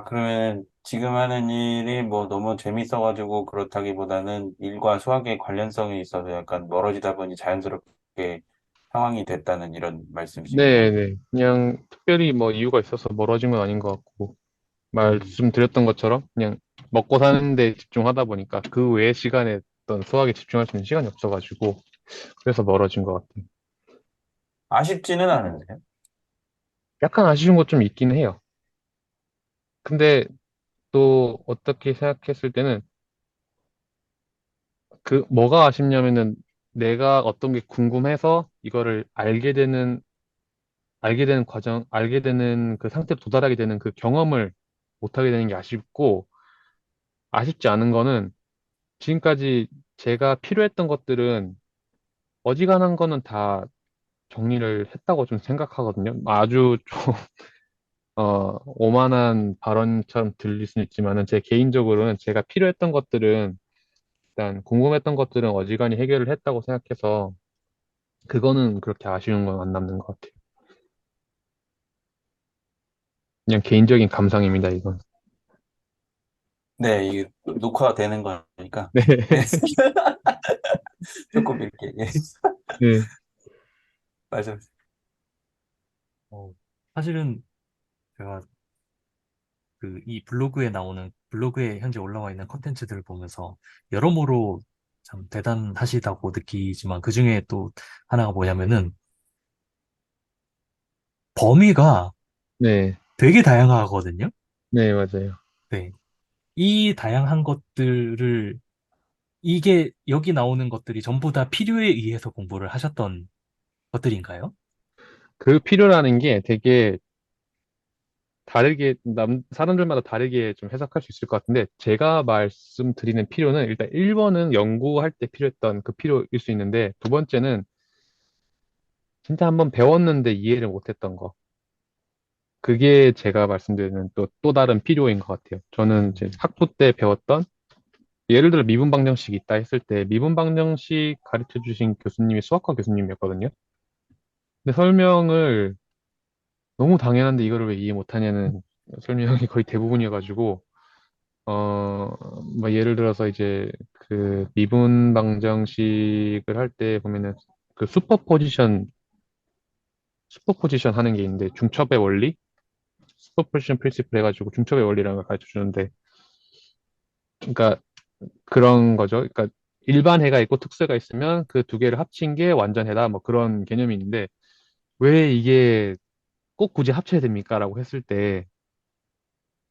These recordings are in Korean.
그러면 지금 하는 일이 뭐 너무 재밌어가지고 그렇다기보다는 일과 수학의 관련성이 있어서 약간 멀어지다 보니 자연스럽게 상황이 됐다는 이런 말씀이신가요? 네네. 그냥 특별히 뭐 이유가 있어서 멀어진 건 아닌 것 같고, 음. 말씀드렸던 것처럼 그냥 먹고 사는데 집중하다 보니까 그 외의 시간에 어떤 수학에 집중할 수 있는 시간이 없어가지고, 그래서 멀어진 것 같아요. 아쉽지는 않은데요? 약간 아쉬운 것 좀 있긴 해요. 근데 또 어떻게 생각했을 때는 그 뭐가 아쉽냐면은 내가 어떤 게 궁금해서 이거를 알게 되는 과정, 알게 되는 그 상태로 도달하게 되는 그 경험을 못하게 되는 게 아쉽고, 아쉽지 않은 거는 지금까지 제가 필요했던 것들은 어지간한 거는 다 정리를 했다고 좀 생각하거든요. 아주 좀, 오만한 발언처럼 들릴 수는 있지만은 제 개인적으로는 제가 필요했던 것들은 일단 궁금했던 것들은 어지간히 해결을 했다고 생각해서 그거는 그렇게 아쉬운 건 안 남는 것 같아요. 그냥 개인적인 감상입니다, 이건. 네, 이게 녹화가 되는 거니까. 네. 네. 조금 이렇게, 예. 네. 말씀. 어, 사실은 제가 그 이 블로그에 나오는 블로그에 현재 올라와 있는 컨텐츠들을 보면서 여러모로 참 대단하시다고 느끼지만 그 중에 또 하나가 뭐냐면은 범위가 네. 되게 다양하거든요. 네, 맞아요. 네. 이 다양한 것들을 이게 여기 나오는 것들이 전부 다 필요에 의해서 공부를 하셨던 것들인가요? 그 필요라는 게 되게 사람들마다 다르게 좀 해석할 수 있을 것 같은데, 제가 말씀드리는 필요는 일단 1번은 연구할 때 필요했던 그 필요일 수 있는데, 두 번째는 진짜 한번 배웠는데 이해를 못했던 거. 그게 제가 말씀드리는 또 다른 필요인 것 같아요. 저는 이제 음, 학부 때 배웠던, 예를 들어 미분 방정식 있다 했을 때, 미분 방정식 가르쳐 주신 교수님이 수학과 교수님이었거든요. 근데 설명을 너무 당연한데 이거를 왜 이해 못하냐는 설명이 거의 대부분이어가지고, 뭐 예를 들어서 이제 그 미분 방정식을 할 때 보면은 그 슈퍼포지션 하는 게 있는데 중첩의 원리? 슈퍼포지션 프린시플 해가지고 중첩의 원리라는 걸 가르쳐 주는데, 그러니까 그런 거죠. 그러니까 일반 해가 있고 특수해가 있으면 그 두 개를 합친 게 완전해다, 뭐 그런 개념이 있는데, 왜 이게 꼭 굳이 합쳐야 됩니까? 라고 했을 때,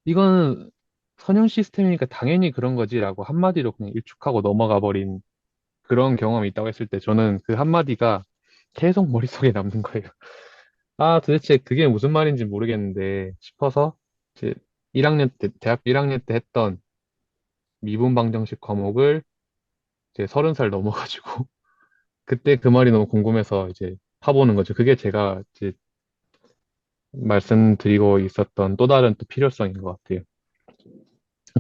이거는 선형 시스템이니까 당연히 그런 거지라고 한마디로 그냥 일축하고 넘어가 버린 그런 경험이 있다고 했을 때, 저는 그 한마디가 계속 머릿속에 남는 거예요. 아, 도대체 그게 무슨 말인지 모르겠는데 싶어서 이제 1학년 때, 대학교 1학년 때 했던 미분 방정식 과목을 이제 30살 넘어가지고 그때 그 말이 너무 궁금해서 이제 파보는 거죠. 그게 제가 이제 말씀드리고 있었던 또 다른 또 필요성인 것 같아요.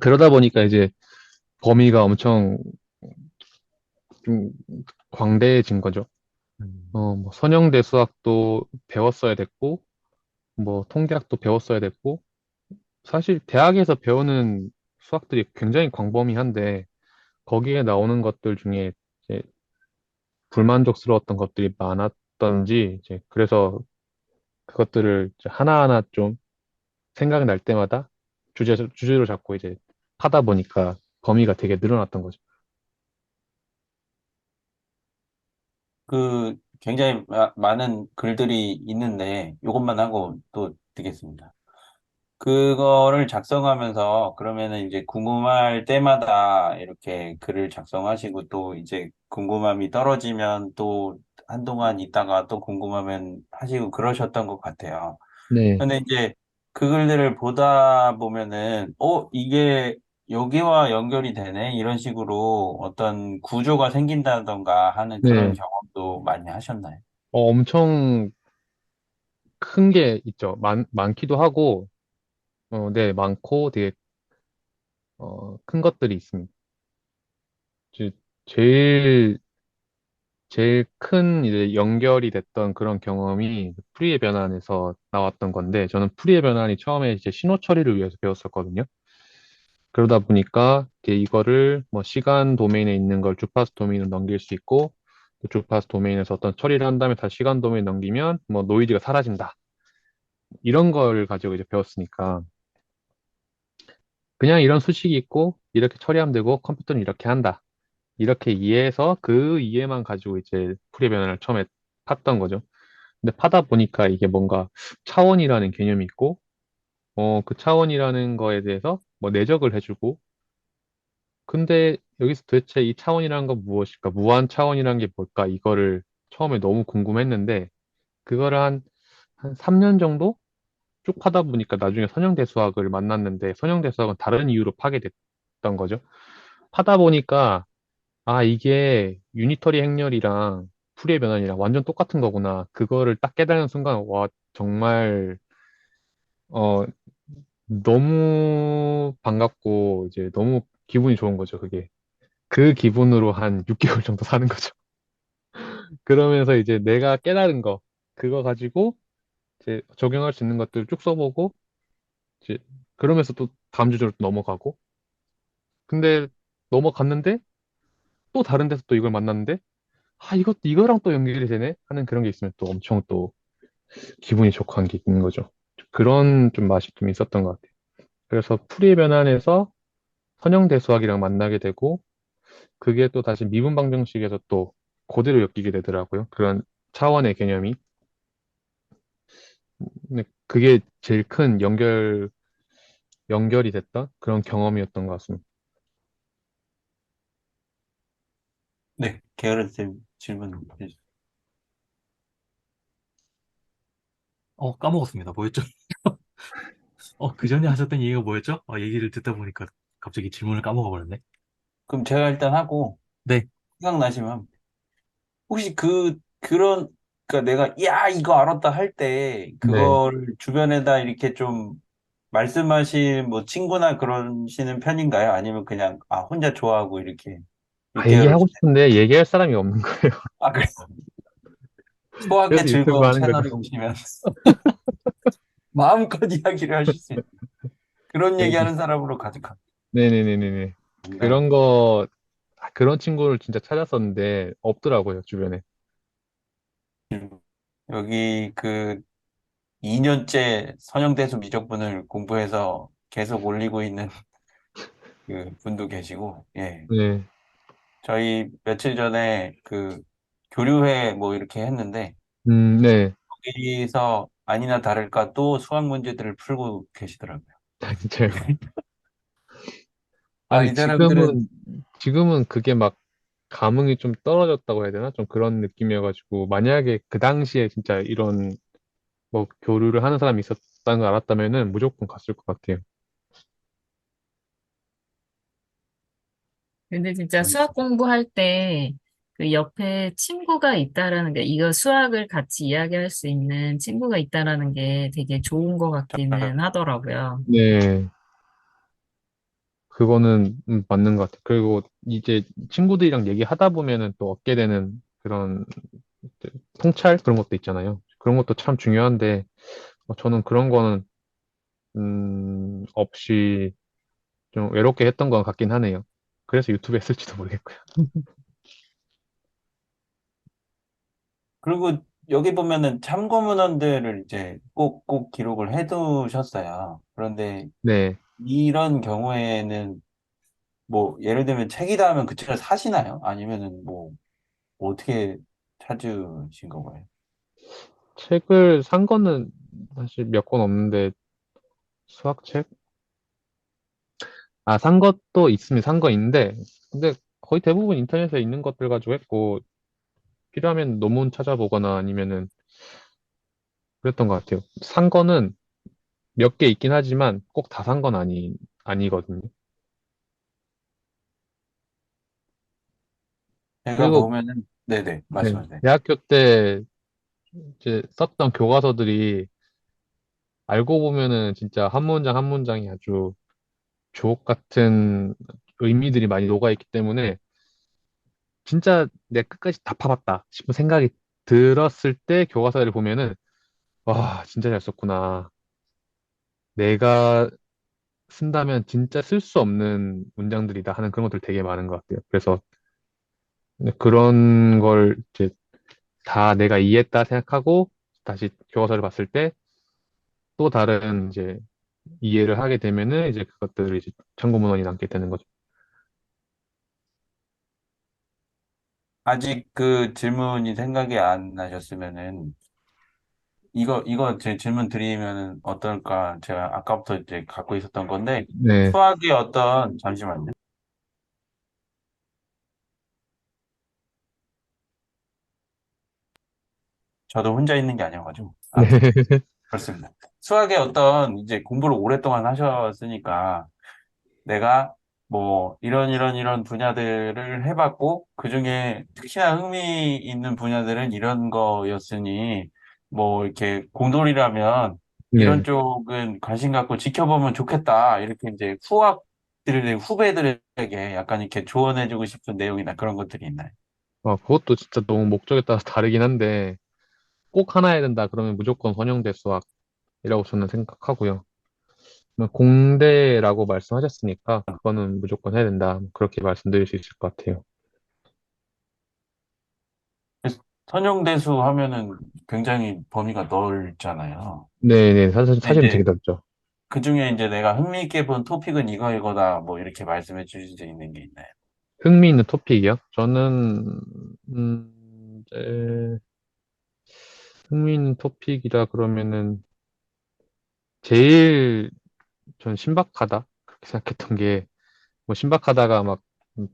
그러다 보니까 이제 범위가 엄청 좀 광대해진 거죠. 음, 뭐 선형대 수학도 배웠어야 됐고, 뭐 통계학도 배웠어야 됐고, 사실 대학에서 배우는 수학들이 굉장히 광범위한데, 거기에 나오는 것들 중에 이제 불만족스러웠던 것들이 많았던지, 이제 그래서 그것들을 이제 하나하나 좀 생각날 때마다 주제로 잡고 이제 하다 보니까 범위가 되게 늘어났던 거죠. 굉장히 많은 글들이 있는데, 이것만 하고 또 드리겠습니다. 그거를 작성하면서 그러면은 이제 궁금할 때마다 이렇게 글을 작성하시고 또 이제 궁금함이 떨어지면 또 한동안 있다가 또 궁금하면 하시고 그러셨던 것 같아요. 네, 근데 이제 그 글들을 보다 보면은 이게 여기와 연결이 되네 이런 식으로 어떤 구조가 생긴다던가 하는 그런 네. 경험도 많이 하셨나요? 엄청 큰 게 있죠. 많기도 하고, 네, 많고 되게, 큰 것들이 있습니다. 제- 제일 제일 큰 이제 연결이 됐던 그런 경험이 프리의 변환에서 나왔던 건데, 저는 프리의 변환이 처음에 이제 신호 처리를 위해서 배웠었거든요. 그러다 보니까 이제 이거를 뭐 시간 도메인에 있는 걸 주파수 도메인으로 넘길 수 있고, 또 주파수 도메인에서 어떤 처리를 한 다음에 다시 시간 도메인 넘기면 뭐 노이즈가 사라진다. 이런 걸 가지고 이제 배웠으니까 그냥 이런 수식이 있고 이렇게 처리하면 되고 컴퓨터는 이렇게 한다. 이렇게 이해해서 그 이해만 가지고 이제 프리의 변환을 처음에 팠던 거죠. 근데 파다 보니까 이게 뭔가 차원이라는 개념이 있고, 그 차원이라는 거에 대해서 뭐 내적을 해주고, 근데 여기서 도대체 이 차원이라는 건 무엇일까? 무한 차원이라는 게 뭘까? 이거를 처음에 너무 궁금했는데, 그거를 한 3년 정도 쭉 파다 보니까 나중에 선형대수학을 만났는데, 선형대수학은 다른 이유로 파게 됐던 거죠. 파다 보니까, 아, 이게 유니터리 행렬이랑 풀이의 변환이랑 완전 똑같은 거구나. 그거를 딱 깨달은 순간, 와, 정말, 어, 너무 반갑고, 이제 너무 기분이 좋은 거죠, 그게. 그 기분으로 한 6개월 정도 사는 거죠. 그러면서 이제 내가 깨달은 거, 그거 가지고 이제 적용할 수 있는 것들 쭉 써보고, 이제 그러면서 또 다음 주제로 또 넘어가고. 근데 넘어갔는데, 또 다른 데서 또 이걸 만났는데, 아, 이거랑 또 연결이 되네? 하는 그런 게 있으면 또 엄청 또 기분이 좋고 한 게 있는 거죠. 그런 좀 맛이 좀 있었던 것 같아요. 그래서 풀이 변환해서 선형대수학이랑 만나게 되고, 그게 또 다시 미분 방정식에서 또 그대로 엮이게 되더라고요. 그런 차원의 개념이. 근데 그게 제일 큰 연결이 됐던 그런 경험이었던 것 같습니다. 네, 게으르쌤 질문 해주세요. 까먹었습니다. 뭐였죠? 그 전에 하셨던 얘기가 뭐였죠? 얘기를 듣다 보니까 갑자기 질문을 까먹어 버렸네. 그럼 제가 일단 하고, 네, 생각나시면, 혹시 그러니까 내가, 야, 이거 알았다 할 때, 네. 그걸 주변에다 이렇게 좀 말씀하실 뭐 친구나 그러시는 편인가요? 아니면 그냥, 아, 혼자 좋아하고 이렇게 아, 깨어르 얘기하고 싶은데 얘기할 사람이 없는 거예요. 아, 그래. 소확의 그래서 유튜브 즐거움 하는 거죠. 채널에 오시면 마음껏 이야기를 하실 수 있는 그런 그래서, 얘기하는 사람으로 가득합니다. 네네네네네. 농담이. 그런 거, 그런 친구를 진짜 찾았었는데 없더라고요, 주변에. 여기 그 2년째 선형대수 미적분을 공부해서 계속 올리고 있는 그 분도 계시고, 예. 네. 저희 며칠 전에 그 교류회 뭐 이렇게 했는데, 네. 거기서 아니나 다를까 또 수학 문제들을 풀고 계시더라고요. 아, 진짜요. 아, 아니, 이 사람들은 지금은 그게 막 감흥이 좀 떨어졌다고 해야 되나? 좀 그런 느낌이어가지고, 만약에 그 당시에 진짜 이런 뭐 교류를 하는 사람이 있었다는 걸 알았다면은 무조건 갔을 것 같아요. 근데 진짜 수학 공부할 때 그 옆에 친구가 있다라는 게, 이거 수학을 같이 이야기할 수 있는 친구가 있다라는 게 되게 좋은 것 같기는 하더라고요. 네. 그거는 맞는 것 같아요. 그리고 이제 친구들이랑 얘기하다 보면은 또 얻게 되는 그런 통찰 그런 것도 있잖아요. 그런 것도 참 중요한데 저는 그런 거는 없이 좀 외롭게 했던 것 같긴 하네요. 그래서 유튜브 했을지도 모르겠고요. 그리고 여기 보면은 참고 문헌들을 이제 꼭 기록을 해 두셨어요. 그런데 네. 이런 경우에는 뭐 예를 들면 책이다 하면 그 책을 사시나요? 아니면은 뭐 어떻게 찾으신 건가요? 책을 산 거는 사실 몇 권 없는데 수학책? 아, 산 것도 있습니다. 산 거 있는데 근데 거의 대부분 인터넷에 있는 것들 가지고 했고 필요하면 논문 찾아보거나 아니면은 그랬던 것 같아요. 산 거는 몇 개 있긴 하지만 꼭 다 산 건 아니거든요. 제가 그리고 보면은 네네 네, 말씀하세요. 대학교 때 이제 썼던 교과서들이 알고 보면은 진짜 한 문장 한 문장이 아주 주옥 같은 의미들이 많이 녹아있기 때문에 진짜 내 끝까지 다 파봤다 싶은 생각이 들었을 때 교과서를 보면은 와, 진짜 잘 썼구나. 내가 쓴다면 진짜 쓸 수 없는 문장들이다 하는 그런 것들 되게 많은 것 같아요. 그래서 그런 걸 이제 다 내가 이해했다 생각하고 다시 교과서를 봤을 때 또 다른 이제 이해를 하게 되면은 이제 그것들을 이제 참고 문헌이 남게 되는 거죠. 아직 그 질문이 생각이 안 나셨으면은, 이거 제 질문 드리면은 어떨까? 제가 아까부터 이제 갖고 있었던 건데, 네. 수학의 어떤, 잠시만요. 저도 혼자 있는 게 아니어가지고. 네. 아무튼, 그렇습니다. 수학의 어떤, 이제 공부를 오랫동안 하셨으니까, 내가 뭐, 이런 분야들을 해봤고, 그중에 특히나 흥미 있는 분야들은 이런 거였으니, 뭐, 이렇게 공돌이라면, 이런 네. 쪽은 관심 갖고 지켜보면 좋겠다. 이렇게 이제 후배들에게 약간 이렇게 조언해주고 싶은 내용이나 그런 것들이 있나요? 그것도 진짜 너무 목적에 따라서 다르긴 한데, 꼭 하나 해야 된다 그러면 무조건 선형대 수학이라고 저는 생각하고요. 공대라고 말씀하셨으니까, 그거는 무조건 해야 된다. 그렇게 말씀드릴 수 있을 것 같아요. 그래서 선형대수 하면은 굉장히 범위가 넓잖아요. 네네, 근데 사실은 되게 이제 넓죠. 그 중에 이제 내가 흥미있게 본 토픽은 이거다 뭐 이렇게 말씀해 주실 수 있는 게 있나요? 흥미있는 토픽이요? 저는, 이제, 흥미있는 토픽이라 그러면은, 제일 전 신박하다. 그렇게 생각했던 게, 뭐 신박하다가 막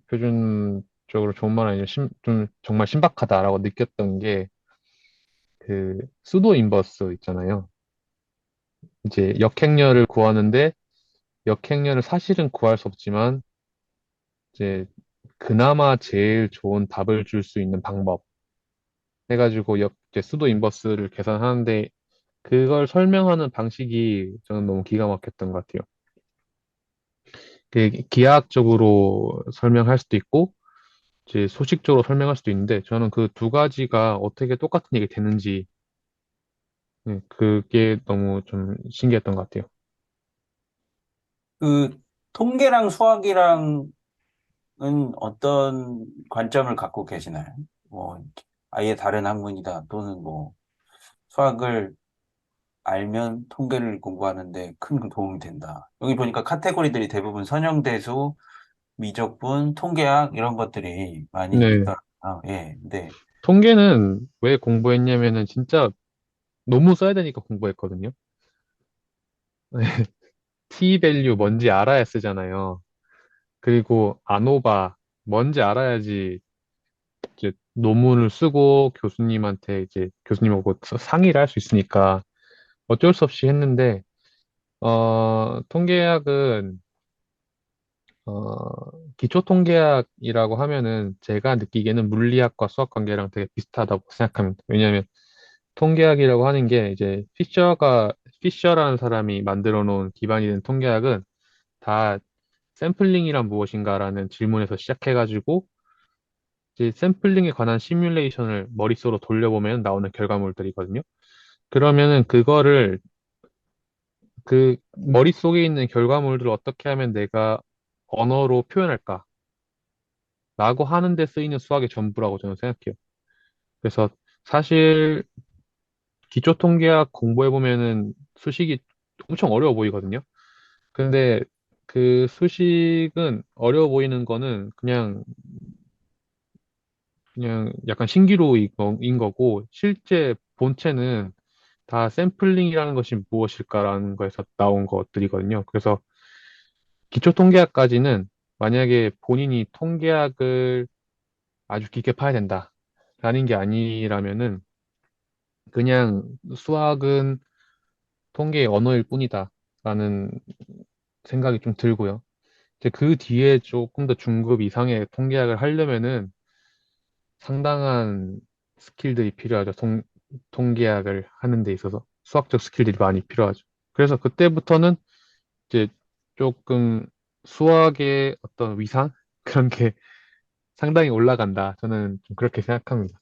표준적으로 좋은 말 아니라 좀 정말 신박하다라고 느꼈던 게 그 수도 인버스 있잖아요. 이제 역행렬을 구하는데 역행렬을 사실은 구할 수 없지만 이제 그나마 제일 좋은 답을 줄 수 있는 방법 해가지고 이제 수도 인버스를 계산하는데 그걸 설명하는 방식이 저는 너무 기가 막혔던 것 같아요. 그 기하학적으로 설명할 수도 있고 이제 소식적으로 설명할 수도 있는데 저는 그 두 가지가 어떻게 똑같은 얘기 되는지 그게 너무 좀 신기했던 것 같아요. 그 통계랑 수학이랑은 어떤 관점을 갖고 계시나요? 뭐 아예 다른 학문이다 또는 뭐 수학을 알면 통계를 공부하는데 큰 도움이 된다. 여기 보니까 카테고리들이 대부분 선형대수, 미적분, 통계학 이런 것들이 많이 네. 있더라고요. 예. 근데 통계는 왜 공부했냐면은 진짜 너무 써야 되니까 공부했거든요. t 밸류 뭔지 알아야 쓰잖아요. 그리고 아노바 뭔지 알아야지 이제 논문을 쓰고 교수님한테 이제 교수님하고 상의를 할 수 있으니까 어쩔 수 없이 했는데 통계학은 기초통계학이라고 하면은 제가 느끼기에는 물리학과 수학 관계랑 되게 비슷하다고 생각합니다. 왜냐하면 통계학이라고 하는 게 이제 피셔라는 사람이 만들어 놓은 기반이 된 통계학은 다 샘플링이란 무엇인가라는 질문에서 시작해가지고 이제 샘플링에 관한 시뮬레이션을 머릿속으로 돌려보면 나오는 결과물들이거든요. 그러면은 그거를 그 머릿속에 있는 결과물들을 어떻게 하면 내가 언어로 표현할까? 라고 하는 데 쓰이는 수학의 전부라고 저는 생각해요. 그래서 사실 기초통계학 공부해보면은 수식이 엄청 어려워 보이거든요. 근데 그 수식은 어려워 보이는 거는 그냥 약간 신기루인 거고 실제 본체는 다 샘플링이라는 것이 무엇일까라는 거에서 나온 것들이거든요. 그래서 기초통계학까지는 만약에 본인이 통계학을 아주 깊게 파야 된다라는 게 아니라면은 그냥 수학은 통계의 언어일 뿐이다라는 생각이 좀 들고요. 이제 그 뒤에 조금 더 중급 이상의 통계학을 하려면은 상당한 스킬들이 필요하죠. 통계학을 하는 데 있어서 수학적 스킬들이 많이 필요하죠. 그래서 그때부터는 이제 조금 수학의 어떤 위상? 그런 게 상당히 올라간다. 저는 좀 그렇게 생각합니다.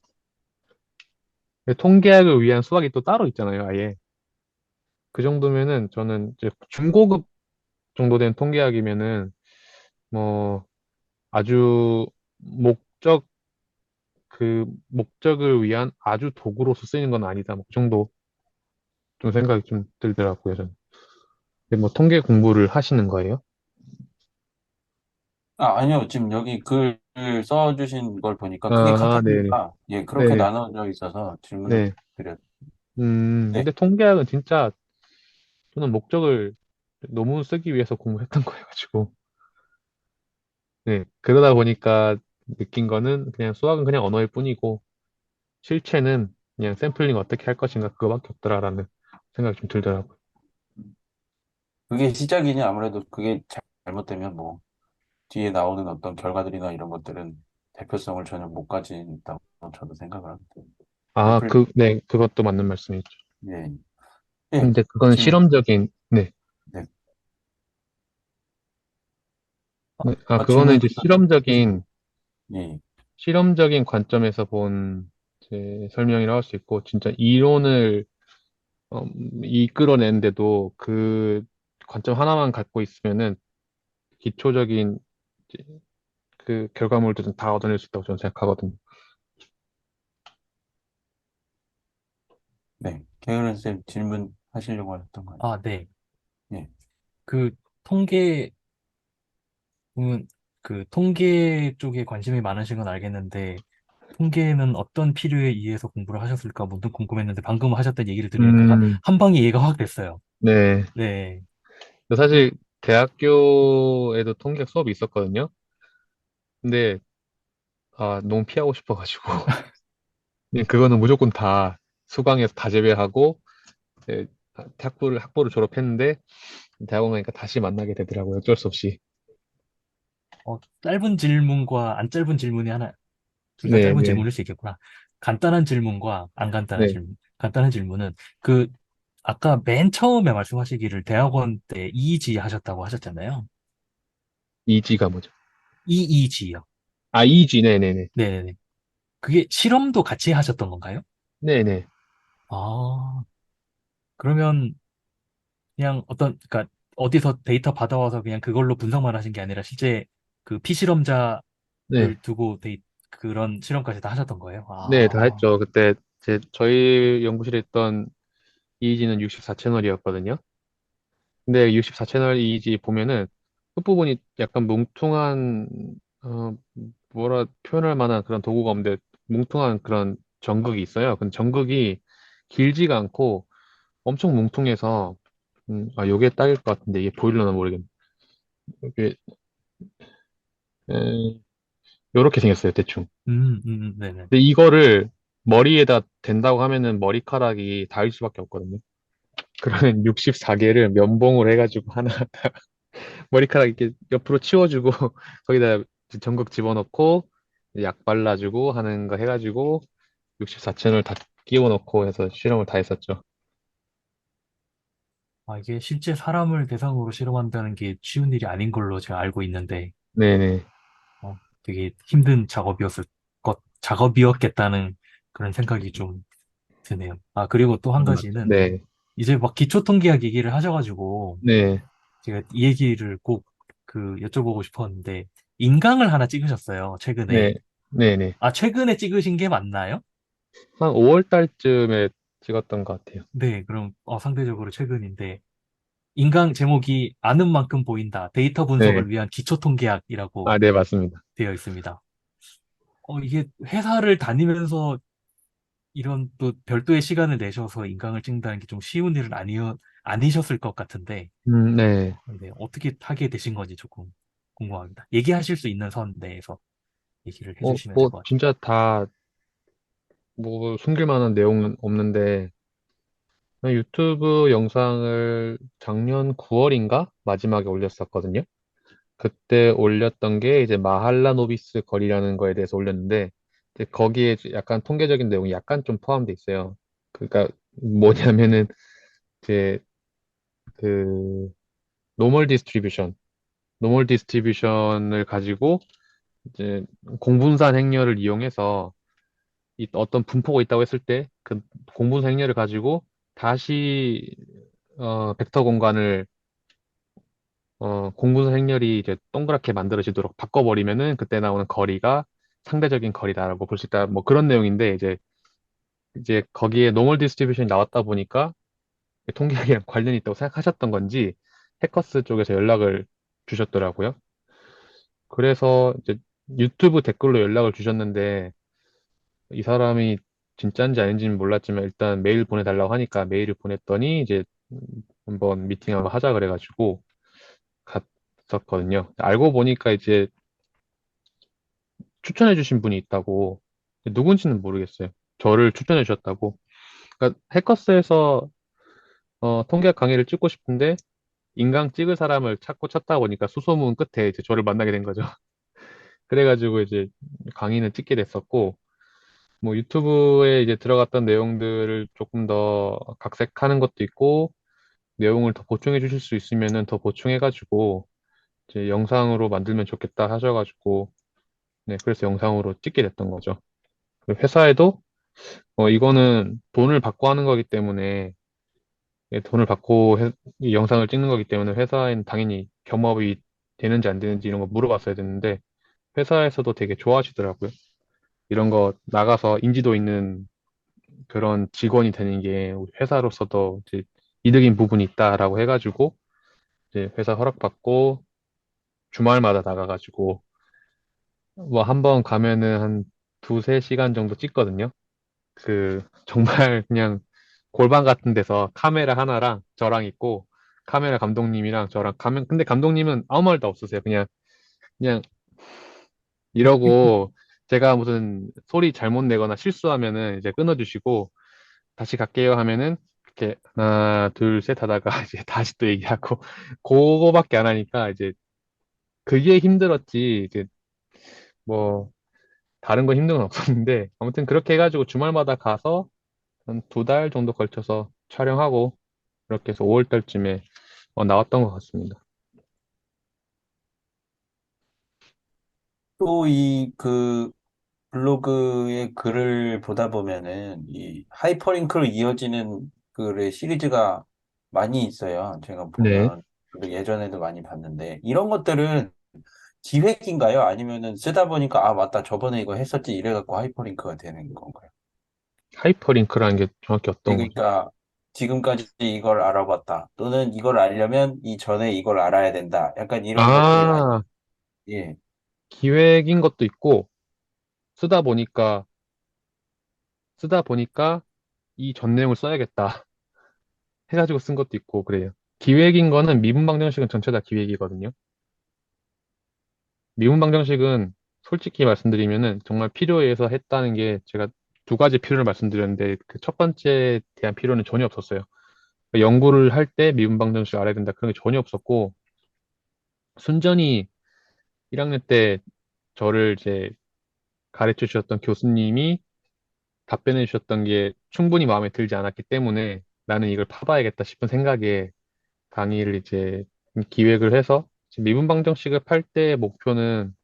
통계학을 위한 수학이 또 따로 있잖아요, 아예. 그 정도면은 저는 이제 중고급 정도 된 통계학이면은 뭐 아주 목적 그 목적을 위한 아주 도구로서 쓰이는 건 아니다. 뭐 그 정도 좀 생각이 좀 들더라고요, 저는. 근데 뭐 통계 공부를 하시는 거예요? 아니요. 지금 여기 글 써주신 걸 보니까 그게 네네. 카테고리가, 예, 그렇게 네네. 나눠져 있어서 질문을 네. 드렸, 근데 네. 통계학은 진짜 저는 목적을 논문 쓰기 위해서 공부했던 거여가지고. 네. 그러다 보니까 느낀 거는 그냥 수학은 그냥 언어일 뿐이고, 실체는 그냥 샘플링 어떻게 할 것인가 그거밖에 없더라라는 생각이 좀 들더라고요. 그게 시작이니 아무래도 그게 잘못되면 뭐, 뒤에 나오는 어떤 결과들이나 이런 것들은 대표성을 전혀 못 가진다고 저도 생각을 합니다. 샘플링, 네, 그것도 맞는 말씀이죠. 예, 예, 근데 그건 지금, 실험적인, 네. 네, 네. 그거는 질문 이제 하시죠. 예, 실험적인 관점에서 본 이제 설명이라고 할 수 있고, 진짜 이론을 이끌어내는데도 그 관점 하나만 갖고 있으면은 기초적인 이제 그 결과물들은 다 얻어낼 수 있다고 저는 생각하거든요. 네. 게으른 쌤 질문 하시려고 하셨던 거 아, 네. 아니에요? 예. 그 통계 보면 그 통계 쪽에 관심이 많으신 건 알겠는데 통계는 어떤 필요에 의해서 공부를 하셨을까 문득 궁금했는데 방금 하셨던 얘기를 들으니까 음, 한 방에 이해가 확 됐어요. 네. 네. 사실 대학교에도 통계학 수업이 있었거든요. 근데 너무 피하고 싶어가지고 그냥 그거는 무조건 다 수강해서 다 제외하고 이제 학부를 졸업했는데 대학원 가니까 다시 만나게 되더라고요. 어쩔 수 없이. 짧은 질문과 안 짧은 질문이 하나, 둘 다 네, 짧은 네, 질문일 수 있겠구나. 간단한 질문과 안 간단한 네. 질문. 간단한 질문은 그 아까 맨 처음에 말씀하시기를 대학원 때 EEG 하셨다고 하셨잖아요. 이지가 뭐죠? EEG요. 이지, 네네네. 네네네. 그게 실험도 같이 하셨던 건가요? 네네. 아, 그러면 그냥 그러니까 어디서 데이터 받아와서 그냥 그걸로 분석만 하신 게 아니라 실제 그 피실험자를 네. 두고 그런 실험까지 다 하셨던 거예요? 네, 다 아, 했죠. 그때 저희 연구실에 있던 이지는 64채널이었거든요. 근데 64채널 이지 보면은 끝부분이 약간 뭉퉁한, 어, 뭐라 표현할 만한 그런 도구가 없는데 뭉퉁한 그런 전극이 있어요. 근데 전극이 길지가 않고 엄청 뭉퉁해서, 요게 딱일 것 같은데 이게 보이려나 모르겠네. 이게, 에, 요렇게 생겼어요, 대충. 네네. 근데 이거를 머리에다 댄다고 하면은 머리카락이 닿을 수밖에 없거든요. 그러면 64개를 면봉을 해가지고 하나 머리카락 이렇게 옆으로 치워주고 거기다 전극 집어넣고 약 발라주고 하는 거 해가지고 64채널 다 끼워 넣고 해서 실험을 다 했었죠. 아, 이게 실제 사람을 대상으로 실험한다는 게 쉬운 일이 아닌 걸로 제가 알고 있는데, 네네. 되게 힘든 작업이었겠다는 그런 생각이 좀 드네요. 아, 그리고 또 한 맞죠. 가지는 네. 이제 막 기초통계학 얘기를 하셔가지고 네. 제가 이 얘기를 꼭 여쭤보고 싶었는데 인강을 하나 찍으셨어요, 네. 최근에. 네네. 아, 최근에 찍으신 게 맞나요? 한 5월 달쯤에 찍었던 것 같아요. 네, 그럼 상대적으로 최근인데 인강 제목이 아는 만큼 보인다. 데이터 네. 분석을 위한 기초통계학이라고 네, 맞습니다. 되어 있습니다. 이게 회사를 다니면서 이런 또 별도의 시간을 내셔서 인강을 찍는다는 게 좀 쉬운 일은 아니셨을 것 같은데, 네. 근데 어떻게 하게 되신 건지 조금 궁금합니다. 얘기하실 수 있는 선 내에서 얘기를 해주시면 될 것 같아요. 진짜 다, 뭐, 숨길 만한 내용은 없는데, 유튜브 영상을 작년 9월인가? 마지막에 올렸었거든요. 그때 올렸던 게 이제 마할라노비스 거리라는 거에 대해서 올렸는데, 이제 거기에 이제 약간 통계적인 내용이 약간 좀 포함돼 있어요. 그러니까 뭐냐면은 이제 그 노멀 디스트리뷰션을 가지고 이제 공분산 행렬을 이용해서 이 어떤 분포가 있다고 했을 때 그 공분산 행렬을 가지고 다시 벡터 공간을 공분산 행렬이 이제 동그랗게 만들어지도록 바꿔버리면은 그때 나오는 거리가 상대적인 거리다라고 볼 수 있다. 뭐 그런 내용인데 이제 거기에 노멀 디스트리뷰션이 나왔다 보니까 통계학이랑 관련이 있다고 생각하셨던 건지 해커스 쪽에서 연락을 주셨더라고요. 그래서 이제 유튜브 댓글로 연락을 주셨는데 이 사람이 진짜인지 아닌지는 몰랐지만 일단 메일 보내달라고 하니까 메일을 보냈더니 이제 한번 미팅 한번 하자 그래가지고 갔었거든요. 알고 보니까 이제 추천해주신 분이 있다고 누군지는 모르겠어요. 저를 추천해 주셨다고. 그러니까 해커스에서 통계학 강의를 찍고 싶은데 인강 찍을 사람을 찾고 찾다 보니까 수소문 끝에 이제 저를 만나게 된 거죠. 그래가지고 이제 강의는 찍게 됐었고, 뭐 유튜브에 이제 들어갔던 내용들을 조금 더 각색하는 것도 있고, 내용을 더 보충해 주실 수 있으면은 더 보충해가지고, 이제 영상으로 만들면 좋겠다 하셔가지고, 네, 그래서 영상으로 찍게 됐던 거죠. 그리고 회사에도, 이거는 돈을 받고 하는 거기 때문에, 돈을 받고 이 영상을 찍는 거기 때문에 회사에는 당연히 겸업이 되는지 안 되는지 이런 거 물어봤어야 됐는데, 회사에서도 되게 좋아하시더라고요. 이런 거 나가서 인지도 있는 그런 직원이 되는 게 우리 회사로서도 이제 이득인 부분이 있다라고 해가지고 이제 회사 허락받고 주말마다 나가가지고 뭐 한 번 가면은 한 두세 시간 정도 찍거든요. 그 정말 그냥 골방 같은 데서 카메라 하나랑 저랑 있고 카메라 감독님이랑 저랑 가면 근데 감독님은 아무 말도 없으세요. 그냥 이러고 제가 무슨 소리 잘못 내거나 실수하면은 이제 끊어주시고 다시 갈게요 하면은 이렇게 하나 둘 셋 하다가 이제 다시 또 얘기하고 그거밖에 안 하니까 이제 그게 힘들었지 이제 뭐 다른 거 힘든 건 없었는데 아무튼 그렇게 해가지고 주말마다 가서 한 두 달 정도 걸쳐서 촬영하고 이렇게 해서 5월 달쯤에 나왔던 것 같습니다. 또 그 블로그의 글을 보다 보면은 이 하이퍼링크로 이어지는 글의 시리즈가 많이 있어요. 제가 네. 보면 저도 예전에도 많이 봤는데 이런 것들은 기획인가요? 아니면은 쓰다 보니까 아 맞다 저번에 이거 했었지 이래갖고 하이퍼링크가 되는 건가요? 하이퍼링크라는 게 정확히 어떤 거죠? 그러니까 지금까지 이걸 알아봤다 또는 이걸 알려면 이전에 이걸 알아야 된다. 약간 이런 것들이 많이 아, 예. 기획인 것도 있고 쓰다 보니까 쓰다 보니까 이 전 내용을 써야겠다 해가지고 쓴 것도 있고 그래요. 기획인 거는 미분 방정식은 전체 다 기획이거든요. 미분 방정식은 솔직히 말씀드리면은 정말 필요에 의해서 했다는 게 제가 두 가지 필요를 말씀드렸는데 그 첫 번째에 대한 필요는 전혀 없었어요. 그러니까 연구를 할 때 미분 방정식 알아야 된다 그런 게 전혀 없었고 순전히 1학년 때 저를 이제 가르쳐 주셨던 교수님이 답변해 주셨던 게 충분히 마음에 들지 않았기 때문에 나는 이걸 파봐야겠다 싶은 생각에 강의를 이제 기획을 해서 지금 미분 방정식을 팔 때 목표는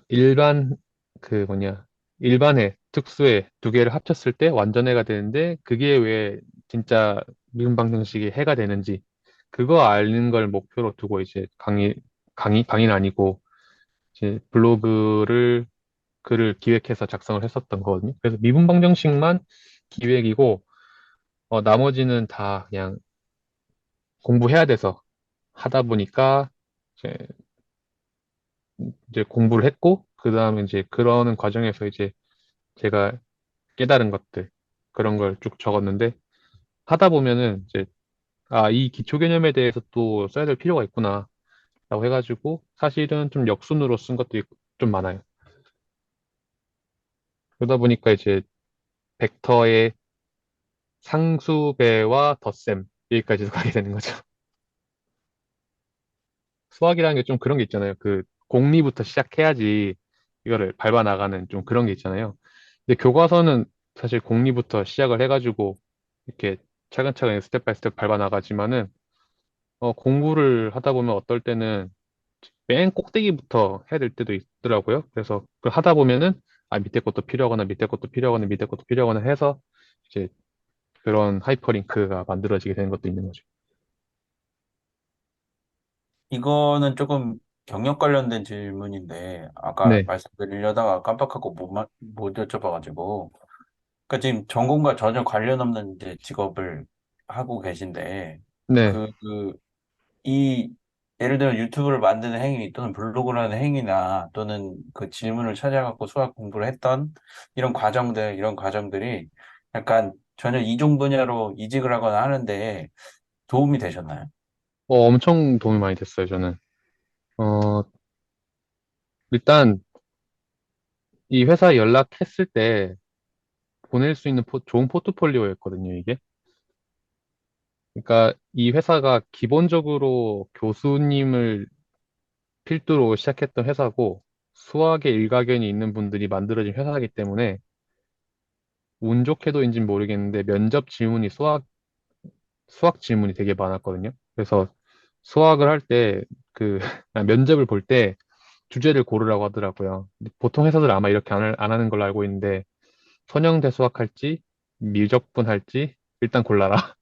일반 그 뭐냐 일반회 특수회 두 개를 합쳤을 때 완전회가 되는데 그게 왜 진짜 미분 방정식이 해가 되는지 그거 아는 걸 목표로 두고 이제 강의는 아니고 이제 블로그를 글을 기획해서 작성을 했었던 거거든요. 그래서 미분 방정식만 기획이고 나머지는 다 그냥 공부해야 돼서 하다 보니까 이제, 이제 공부를 했고 그 다음에 이제 그러는 과정에서 이제 제가 깨달은 것들 그런 걸 쭉 적었는데 하다 보면은 이제 이 기초 개념에 대해서 또 써야 될 필요가 있구나 라고 해가지고 사실은 좀 역순으로 쓴 것도 좀 많아요. 그러다 보니까 이제 벡터의 상수배와 덧셈 여기까지도 가게 되는 거죠. 수학이라는 게 좀 그런 게 있잖아요. 그 공리부터 시작해야지 이거를 밟아 나가는 좀 그런 게 있잖아요. 근데 교과서는 사실 공리부터 시작을 해가지고 이렇게 차근차근 스텝 바이 스텝 밟아 나가지만은 공부를 하다 보면 어떨 때는 맨 꼭대기부터 해야 될 때도 있더라고요. 그래서 그걸 하다 보면은 밑에 것도 필요하거나 밑에 것도 필요하거나 밑에 것도 필요하거나 해서 이제 그런 하이퍼링크가 만들어지게 되는 것도 있는 거죠. 이거는 조금 경력 관련된 질문인데, 아까 네, 말씀드리려다가 깜빡하고 못 여쭤봐가지고. 그러니까 지금 전공과 전혀 관련 없는 이제 직업을 하고 계신데, 네. 그, 이, 예를 들어 유튜브를 만드는 행위 또는 블로그를 하는 행위나 또는 그 질문을 찾아갖고 수학 공부를 했던 이런 과정들이 약간 전혀 이종 분야로 이직을 하거나 하는데 도움이 되셨나요? 엄청 도움이 많이 됐어요, 저는. 어, 일단 이 회사에 연락했을 때 보낼 수 있는 좋은 포트폴리오였거든요, 이게. 그러니까 이 회사가 기본적으로 교수님을 필두로 시작했던 회사고 수학에 일가견이 있는 분들이 만들어진 회사이기 때문에 운 좋게도인지는 모르겠는데 면접 질문이 수학 질문이 되게 많았거든요. 그래서 수학을 할 때 그 면접을 볼 때 주제를 고르라고 하더라고요. 근데 보통 회사들 아마 이렇게 안 하는 걸로 알고 있는데 선형대 수학 할지 미적분 할지 일단 골라라.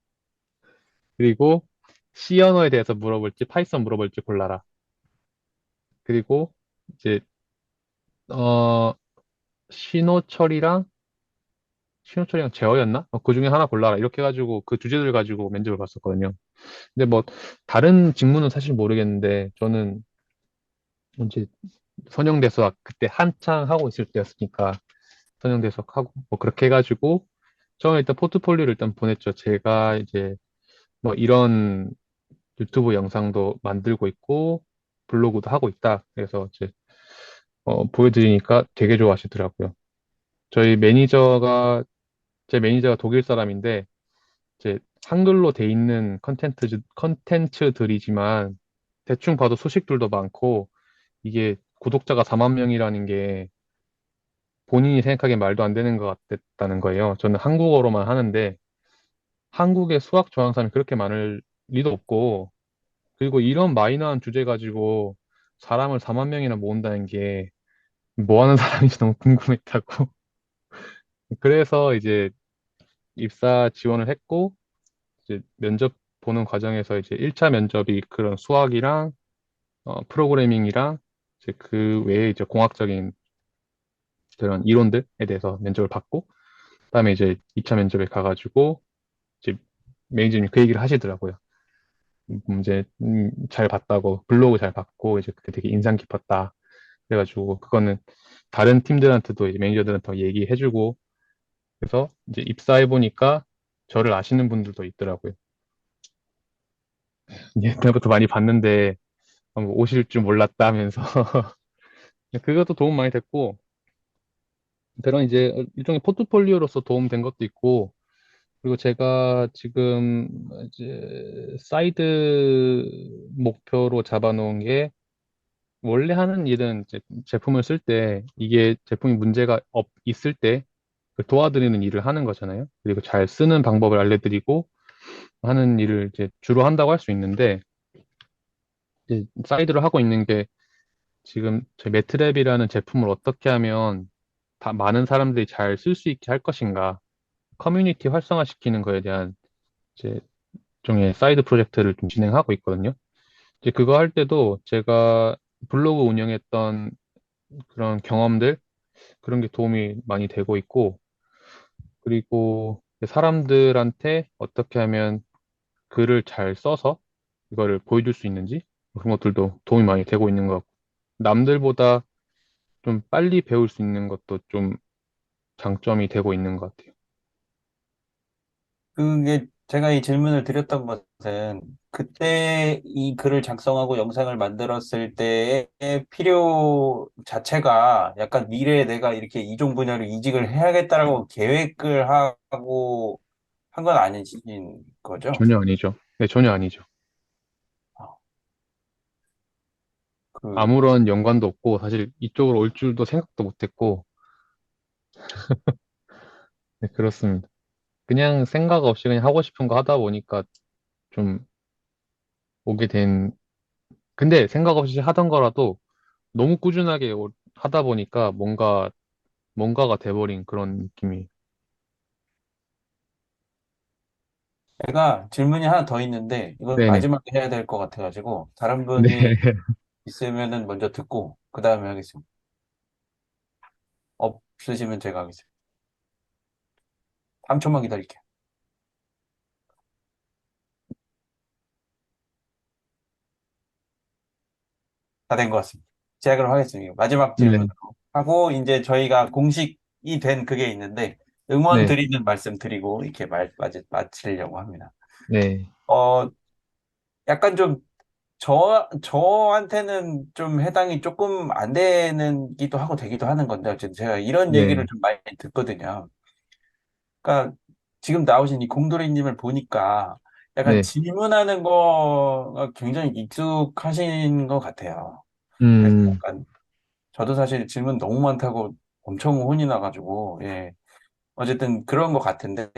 그리고 C 언어에 대해서 물어볼지 파이썬 물어볼지 골라라. 그리고 이제 어 신호철이랑 신호철이랑 제어였나? 그 중에 하나 골라라. 이렇게 해가지고 그 주제들 가지고 면접을 봤었거든요. 근데 뭐 다른 직무는 사실 모르겠는데 저는 이제 선형대 수학 그때 한창 하고 있을 때였으니까 선형대 수학 하고 뭐 그렇게 해가지고 처음에 일단 포트폴리오를 일단 보냈죠. 제가 이제 뭐 이런 유튜브 영상도 만들고 있고 블로그도 하고 있다. 그래서 이제 보여드리니까 되게 좋아하시더라고요. 저희 매니저가 제 매니저가 독일 사람인데 이제 한글로 돼 있는 컨텐츠들이지만 대충 봐도 수식들도 많고 이게 구독자가 4만 명이라는 게 본인이 생각하기엔 말도 안 되는 것 같았다는 거예요. 저는 한국어로만 하는데 한국에 수학 좋아하는 사람이 그렇게 많을 리도 없고 그리고 이런 마이너한 주제 가지고 사람을 4만 명이나 모은다는 게 뭐 하는 사람인지 너무 궁금했다고. 그래서 이제 입사 지원을 했고 이제 면접 보는 과정에서 이제 1차 면접이 그런 수학이랑 프로그래밍이랑 이제 그 외에 이제 공학적인 그런 이론들에 대해서 면접을 받고 그다음에 이제 2차 면접에 가가지고 이제 매니저님이 그 얘기를 하시더라고요. 이제 잘 봤다고 블로그 잘 봤고 이제 그게 되게 인상 깊었다. 그래가지고 그거는 다른 팀들한테도 이제 매니저들한테 얘기해주고 그래서 이제 입사해 보니까 저를 아시는 분들도 있더라고요. 옛날부터 많이 봤는데 오실 줄 몰랐다 하면서 그것도 도움 많이 됐고 그런 이제 일종의 포트폴리오로서 도움된 것도 있고 그리고 제가 지금 이제 사이드 목표로 잡아놓은 게 원래 하는 일은 이제 제품을 쓸 때 이게 제품이 문제가 있을 때 그 도와드리는 일을 하는 거잖아요. 그리고 잘 쓰는 방법을 알려드리고 하는 일을 이제 주로 한다고 할 수 있는데 이제 사이드로 하고 있는 게 지금 저희 매트랩이라는 제품을 어떻게 하면 다 많은 사람들이 잘 쓸 수 있게 할 것인가 커뮤니티 활성화시키는 거에 대한 이제 종의 사이드 프로젝트를 좀 진행하고 있거든요. 이제 그거 할 때도 제가 블로그 운영했던 그런 경험들 그런 게 도움이 많이 되고 있고 그리고 사람들한테 어떻게 하면 글을 잘 써서 이거를 보여줄 수 있는지 그런 것들도 도움이 많이 되고 있는 것 같고 남들보다 좀 빨리 배울 수 있는 것도 좀 장점이 되고 있는 것 같아요. 그게 제가 이 질문을 드렸던 것은 그때 이 글을 작성하고 영상을 만들었을 때의 필요 자체가 약간 미래에 내가 이렇게 이종 분야로 이직을 해야겠다라고 계획을 하고 한 건 아니신 거죠? 전혀 아니죠. 네, 전혀 아니죠. 아, 그, 아무런 연관도 없고 사실 이쪽으로 올 줄도 생각도 못했고 네, 그렇습니다. 그냥 생각 없이 그냥 하고 싶은 거 하다 보니까 좀 오게 된 근데 생각 없이 하던 거라도 너무 꾸준하게 하다 보니까 뭔가가 돼버린 그런 느낌이. 제가 질문이 하나 더 있는데, 이건 네네. 마지막에 해야 될 것 같아가지고, 다른 네. 분이 있으면은 먼저 듣고, 그 다음에 하겠습니다. 없으시면 제가 하겠습니다. 3초만 기다릴게요. 다 된 것 같습니다. 제가 그럼 하겠습니다. 마지막 질문으로 네. 하고, 이제 저희가 공식이 된 그게 있는데, 응원 네. 드리는 말씀 드리고, 이렇게 마치려고 합니다. 네. 어, 약간 좀, 저한테는 좀 해당이 조금 안 되는 기도 하고 되기도 하는 건데, 어쨌든 제가 이런 얘기를 네. 좀 많이 듣거든요. 그러니까 지금 나오신 이 공돌이님을 보니까 약간 네. 질문하는 거가 굉장히 익숙하신 것 같아요. 그래서 음, 약간 저도 사실 질문 너무 많다고 엄청 혼이 나가지고, 예. 어쨌든 그런 것 같은데,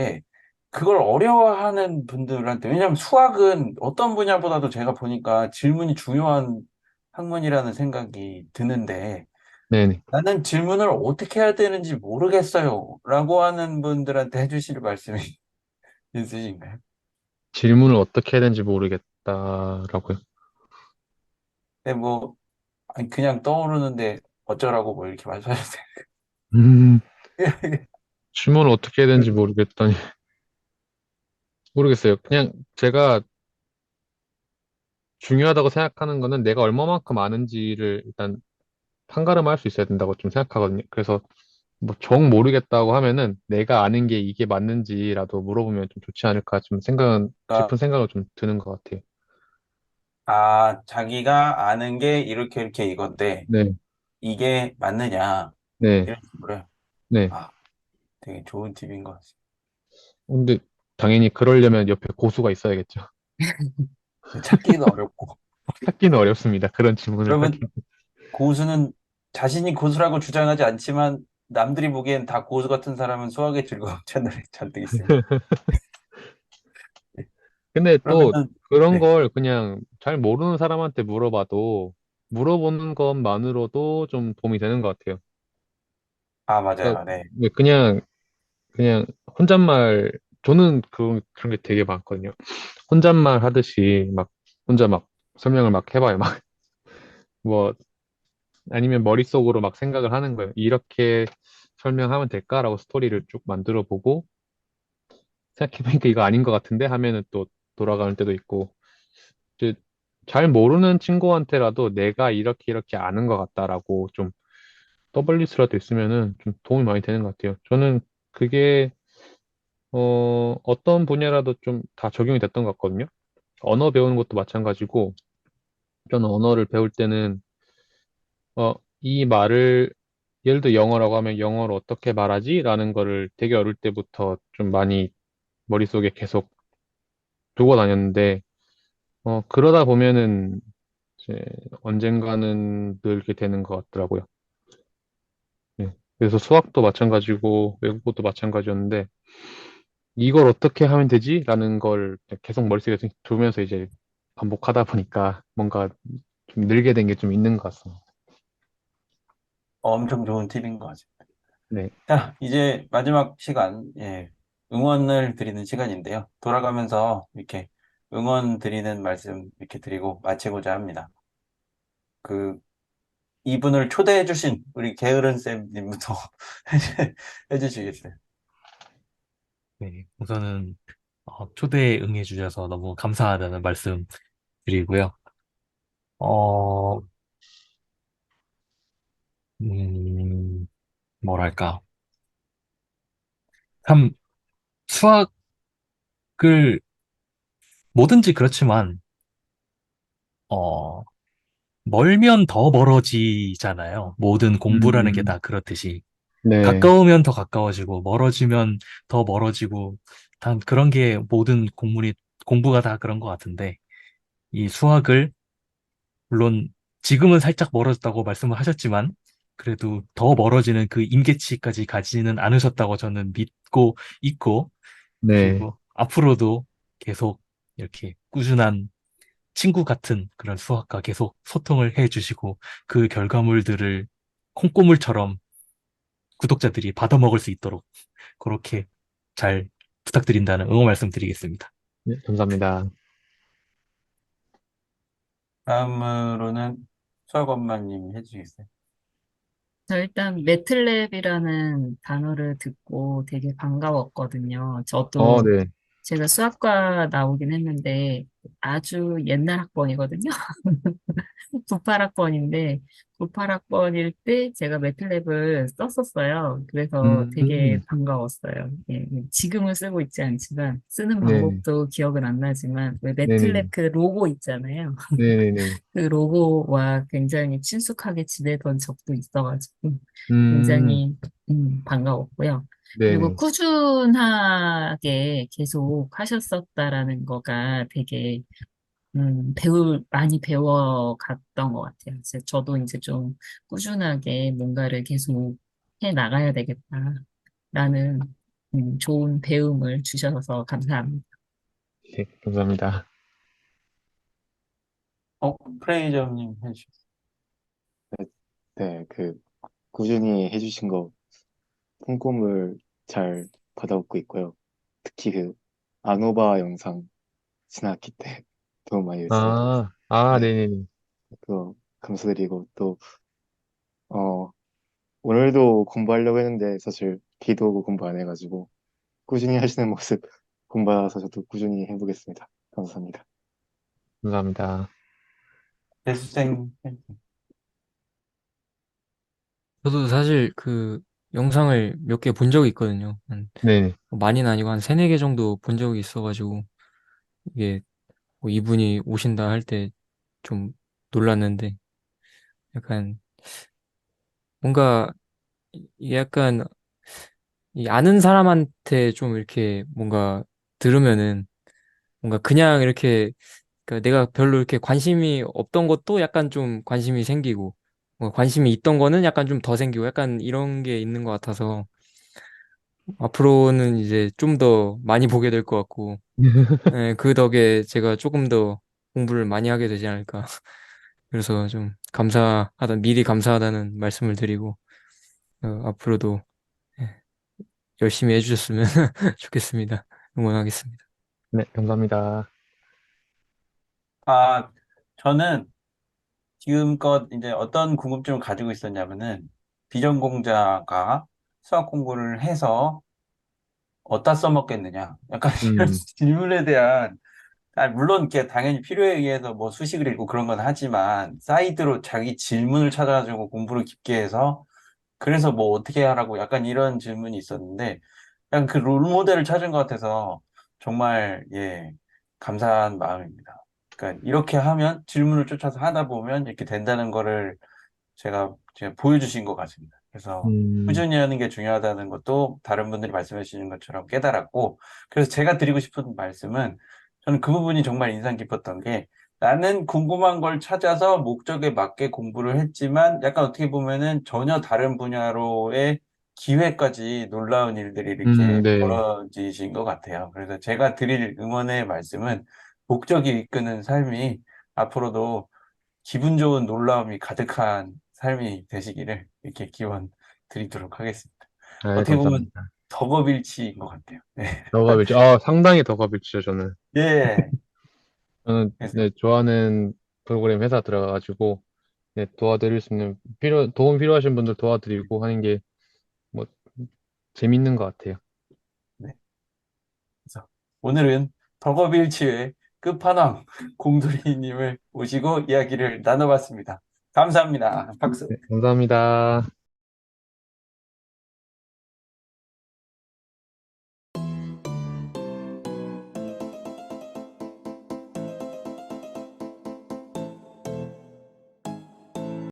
그걸 어려워하는 분들한테, 왜냐하면 수학은 어떤 분야보다도 제가 보니까 질문이 중요한 학문이라는 생각이 드는데, 네네. 나는 질문을 어떻게 해야 되는지 모르겠어요. 라고 하는 분들한테 해주실 말씀이 있으신가요? 질문을 어떻게 해야 되는지 모르겠다라고요. 네, 뭐, 아니, 그냥 떠오르는데 어쩌라고 뭐 이렇게 말씀하셨어요. 음, 질문을 어떻게 해야 되는지 모르겠다니. 모르겠어요. 그냥 제가 중요하다고 생각하는 거는 내가 얼마만큼 아는지를 일단 판가름할 수 있어야 된다고 좀 생각하거든요. 그래서 뭐 정 모르겠다고 하면은 내가 아는 게 이게 맞는지라도 물어보면 좀 좋지 않을까 좀 그러니까, 깊은 생각을 좀 드는 것 같아요. 자기가 아는 게 이렇게 이건데, 네, 이게 맞느냐, 네, 이런 식으로. 네. 아, 되게 좋은 팁인 것 같습니다. 근데 당연히 그러려면 옆에 고수가 있어야겠죠. 찾기도 어렵고. 찾기는 어렵습니다. 그런 질문을 그러면 하기. 고수는 자신이 고수라고 주장하지 않지만 남들이 보기엔 다 고수 같은 사람은 수학의 즐거움 채널에 잔뜩 있습니다. 네. 근데 또 그러면은, 그런 네. 걸 그냥 잘 모르는 사람한테 물어봐도 물어보는 것만으로도 좀 도움이 되는 것 같아요. 아, 그러니까 맞아요. 네. 그냥 혼잣말 저는 그런 게 되게 많거든요. 혼잣말 하듯이 막 혼자 막 설명을 막 해봐요. 막 뭐 아니면 머릿속으로 막 생각을 하는 거예요. 이렇게 설명하면 될까라고 스토리를 쭉 만들어 보고 생각해보니까 이거 아닌 것 같은데 하면은 또 돌아가는 때도 있고 이제 잘 모르는 친구한테라도 내가 이렇게 아는 것 같다라고 좀 더블리스트라도 있으면은 좀 도움이 많이 되는 것 같아요. 저는 그게 어떤 분야라도 좀 다 적용이 됐던 것 같거든요. 언어 배우는 것도 마찬가지고 저는 언어를 배울 때는 이 말을 예를 들어 영어라고 하면 영어를 어떻게 말하지? 라는 거를 되게 어릴 때부터 좀 많이 머릿속에 계속 두고 다녔는데 그러다 보면은 이제 언젠가는 늘게 되는 것 같더라고요. 네. 그래서 수학도 마찬가지고 외국어도 마찬가지였는데 이걸 어떻게 하면 되지? 라는 걸 계속 머릿속에 두면서 이제 반복하다 보니까 뭔가 좀 늘게 된 게 좀 있는 것 같습니다. 엄청 좋은 팁인 것 같습니다. 네. 자, 이제 마지막 시간, 예, 응원을 드리는 시간인데요. 돌아가면서 이렇게 응원 드리는 말씀 이렇게 드리고 마치고자 합니다. 그, 이분을 초대해 주신 우리 게으른 쌤님부터 해주시겠어요? 네, 우선은 초대에 응해주셔서 너무 감사하다는 말씀 드리고요. 어, 음, 뭐랄까. 참, 수학을 뭐든지 그렇지만, 어, 멀면 더 멀어지잖아요. 모든 공부라는 게 음, 다 그렇듯이. 네, 가까우면 더 가까워지고, 멀어지면 더 멀어지고, 단 그런 게 모든 공부가 다 그런 것 같은데, 이 수학을, 물론 지금은 살짝 멀어졌다고 말씀을 하셨지만, 그래도 더 멀어지는 그 임계치까지 가지는 않으셨다고 저는 믿고 있고, 네, 그리고 앞으로도 계속 이렇게 꾸준한 친구 같은 그런 수학과 계속 소통을 해주시고 그 결과물들을 콩고물처럼 구독자들이 받아먹을 수 있도록 그렇게 잘 부탁드린다는 응원 말씀드리겠습니다. 네, 감사합니다. 다음으로는 수학 엄마님 해주시겠어요? 저 일단 매틀랩이라는 단어를 듣고 되게 반가웠거든요. 저도 네. 제가 수학과 나오긴 했는데 아주 옛날 학번이거든요. 98학번인데 98학번일 때 제가 매틀랩을 썼었어요. 그래서 되게 음, 반가웠어요. 예, 지금은 쓰고 있지 않지만 쓰는 네네. 방법도 기억은 안 나지만 왜 매틀랩 네네. 그 로고 있잖아요. 네네네. 그 로고와 굉장히 친숙하게 지내던 적도 있어가지고 음, 굉장히 반가웠고요. 그리고 네네. 꾸준하게 계속 하셨었다라는 거가 되게 많이 배워갔던 것 같아요. 그래서 저도 이제 좀 꾸준하게 뭔가를 계속 해 나가야 되겠다라는 좋은 배움을 주셔서 감사합니다. 네, 감사합니다. 프레이저님 해주시겠어요? 네, 꾸준히 해주신 거 콩고물 잘 받아먹고 있고요. 특히 아노바 영상 지나갔기 때 도움 많이 됐습니다. 네, 네네네. 그거 감사드리고 또, 어, 오늘도 공부하려고 했는데 사실 비도 오고 공부 안 해가지고 꾸준히 하시는 모습 공부해서 저도 꾸준히 해보겠습니다. 감사합니다. 감사합니다. 재수생 저도 사실 그 영상을 몇 개 본 적이 있거든요. 네네. 많이는 아니고 한 세네 개 정도 본 적이 있어가지고 이게 뭐 이분이 오신다 할 때 좀 놀랐는데 약간 뭔가 이게 약간 이 아는 사람한테 좀 이렇게 뭔가 들으면은 뭔가 그냥 이렇게 그러니까 내가 별로 이렇게 관심이 없던 것도 약간 좀 관심이 생기고 뭔가 관심이 있던 거는 약간 좀 더 생기고 약간 이런 게 있는 것 같아서 앞으로는 이제 좀 더 많이 보게 될 것 같고 예, 그 덕에 제가 조금 더 공부를 많이 하게 되지 않을까. 그래서 좀 미리 감사하다는 말씀을 드리고 앞으로도 예, 열심히 해주셨으면 좋겠습니다. 응원하겠습니다. 네, 감사합니다. 아, 저는 지금껏 이제 어떤 궁금증을 가지고 있었냐면은 비전공자가 수학 공부를 해서 어디다 써먹겠느냐. 약간 이런 음, 질문에 대한, 물론 이렇게 당연히 필요에 의해서 뭐 수식을 읽고 그런 건 하지만 사이드로 자기 질문을 찾아가지고 공부를 깊게 해서 그래서 뭐 어떻게 하라고 약간 이런 질문이 있었는데 약간 그 롤모델을 찾은 것 같아서 정말 예, 감사한 마음입니다. 그러니까 이렇게 하면 질문을 쫓아서 하다 보면 이렇게 된다는 거를 제가 보여주신 것 같습니다. 그래서 음, 꾸준히 하는 게 중요하다는 것도 다른 분들이 말씀해 주시는 것처럼 깨달았고, 그래서 제가 드리고 싶은 말씀은 저는 그 부분이 정말 인상 깊었던 게 나는 궁금한 걸 찾아서 목적에 맞게 공부를 했지만 약간 어떻게 보면은 전혀 다른 분야로의 기회까지 놀라운 일들이 이렇게 네. 벌어지신 것 같아요. 그래서 제가 드릴 응원의 말씀은 목적이 이끄는 삶이 앞으로도 기분 좋은 놀라움이 가득한 삶이 되시기를 이렇게 기원 드리도록 하겠습니다. 아, 어떻게 보면 감사합니다. 덕업일치인 것 같아요. 네. 덕업일치. 상당히 덕업일치죠, 저는. 예. 저는, 그래서 네, 좋아하는 프로그램 회사 들어가가지고, 네, 도와드릴 수 있는, 도움 필요하신 분들 도와드리고 하는 게, 뭐, 재밌는 것 같아요. 네. 그래서 오늘은 덕업일치의 끝판왕 공돌이님을 모시고 이야기를 나눠봤습니다. 감사합니다. 박수. 네, 감사합니다.